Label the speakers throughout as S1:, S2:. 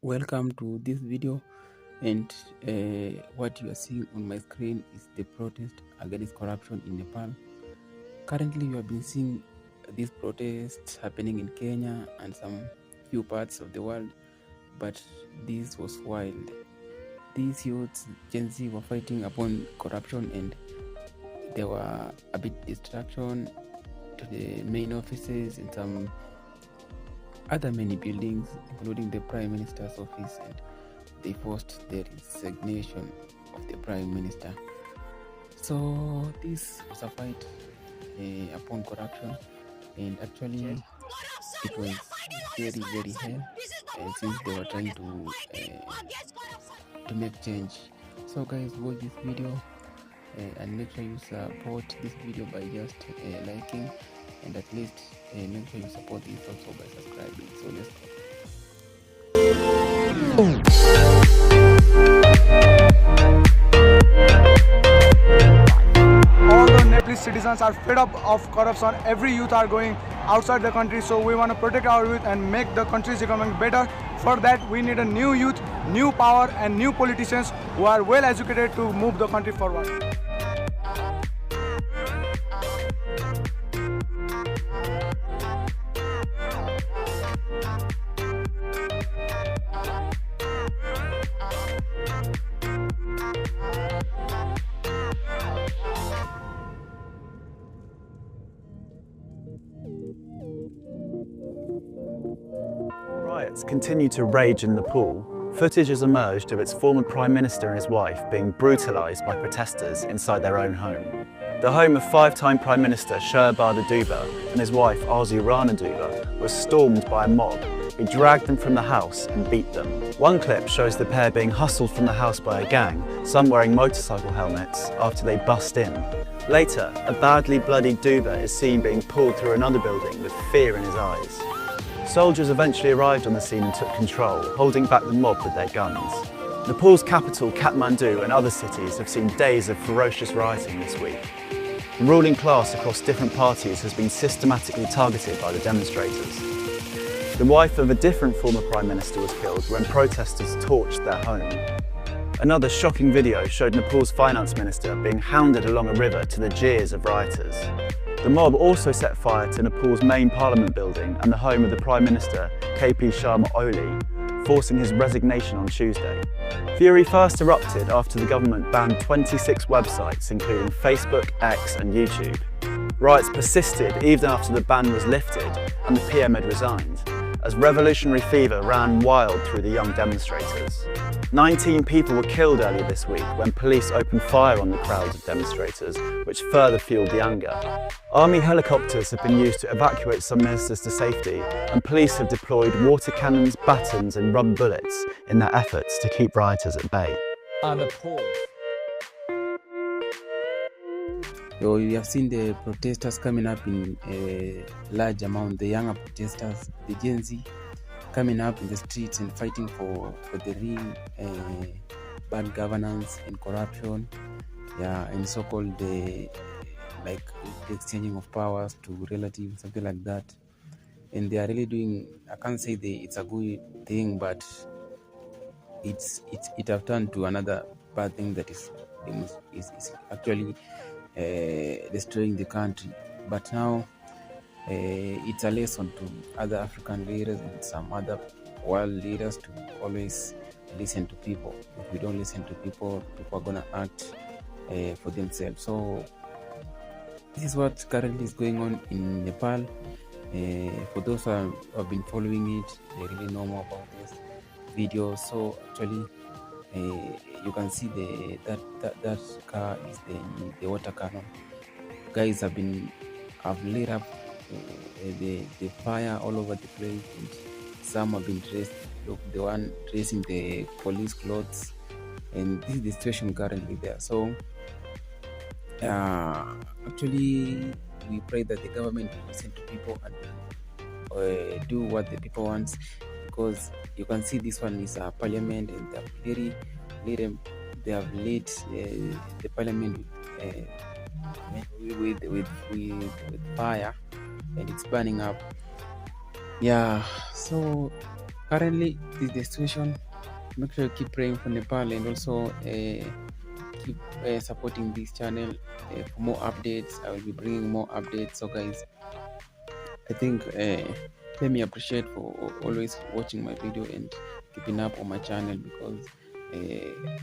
S1: Welcome to this video, and what you are seeing on my screen is the protest against corruption in Nepal. Currently you have been seeing these protests happening in Kenya and some few parts of the world, but this was wild. These youths, Gen Z, were fighting upon corruption, and there were a bit distraction to the main offices and some other many buildings, including the Prime Minister's office, and they forced the resignation of the Prime Minister. So this was a fight upon corruption, and actually it was very hell since they were trying to make change. So guys, watch this video and make sure you support this video by just liking, and at least make sure you support this also by subscribing. So let's go.
S2: All the Nepalese citizens are fed up of corruption. Every youth are going outside the country, so we want to protect our youth and make the country's economy better. For that, we need a new youth, new power, and new politicians who are well educated to move the country forward.
S3: Riots continue to rage in Nepal. Footage has emerged of its former Prime Minister and his wife being brutalised by protesters inside their own home. The home of five-time Prime Minister Shehbaz Dubha and his wife Arzu Rana Dubha was stormed by a mob who dragged them from the house and beat them. One clip shows the pair being hustled from the house by a gang, some wearing motorcycle helmets, after they bust in. Later, a badly bloodied Dubha is seen being pulled through another building with fear in his eyes. Soldiers eventually arrived on the scene and took control, holding back the mob with their guns. Nepal's capital, Kathmandu, and other cities have seen days of ferocious rioting this week. The ruling class across different parties has been systematically targeted by the demonstrators. The wife of a different former Prime Minister was killed when protesters torched their home. Another shocking video showed Nepal's finance minister being hounded along a river to the jeers of rioters. The mob also set fire to Nepal's main parliament building and the home of the Prime Minister, KP Sharma Oli, forcing his resignation on Tuesday. Fury first erupted after the government banned 26 websites, including Facebook, X and YouTube. Riots persisted even after the ban was lifted and the PM had resigned, as revolutionary fever ran wild through the young demonstrators. 19 people were killed earlier this week when police opened fire on the crowds of demonstrators, which further fueled the anger. Army helicopters have been used to evacuate some ministers to safety, and police have deployed water cannons, batons and rubber bullets in their efforts to keep rioters at bay.
S1: So we have seen the protesters coming up in a large amount, the younger protesters, the Gen Z, coming up in the streets and fighting for the real bad governance and corruption, and so-called the exchanging of powers to relatives, something like that. And they are really doing, I can't say it's a good thing, but it have turned to another bad thing that is actually destroying the country. But now it's a lesson to other African leaders and some other world leaders to always listen to people. If we don't listen to people, people are gonna act for themselves. So this is what currently is going on in Nepal. For those who have been following it, they really know more about this video. So actually you can see that car is the water cannon. Guys have lit up the fire all over the place, and some have been dressed. Look, the one dressing the police clothes, and this is the situation currently there. So actually we pray that the government will listen to people and do what the people want, because you can see this one is a parliament, and they have lit the parliament with fire, and it's burning up. So currently this is the situation. Make sure you keep praying for Nepal, and also keep supporting this channel for more updates. I will be bringing more updates. So guys, I think let me appreciate for always watching my video and keeping up on my channel, because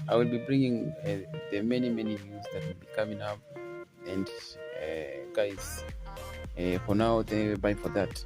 S1: I will be bringing the many news that will be coming up. And guys, for now, bye for that.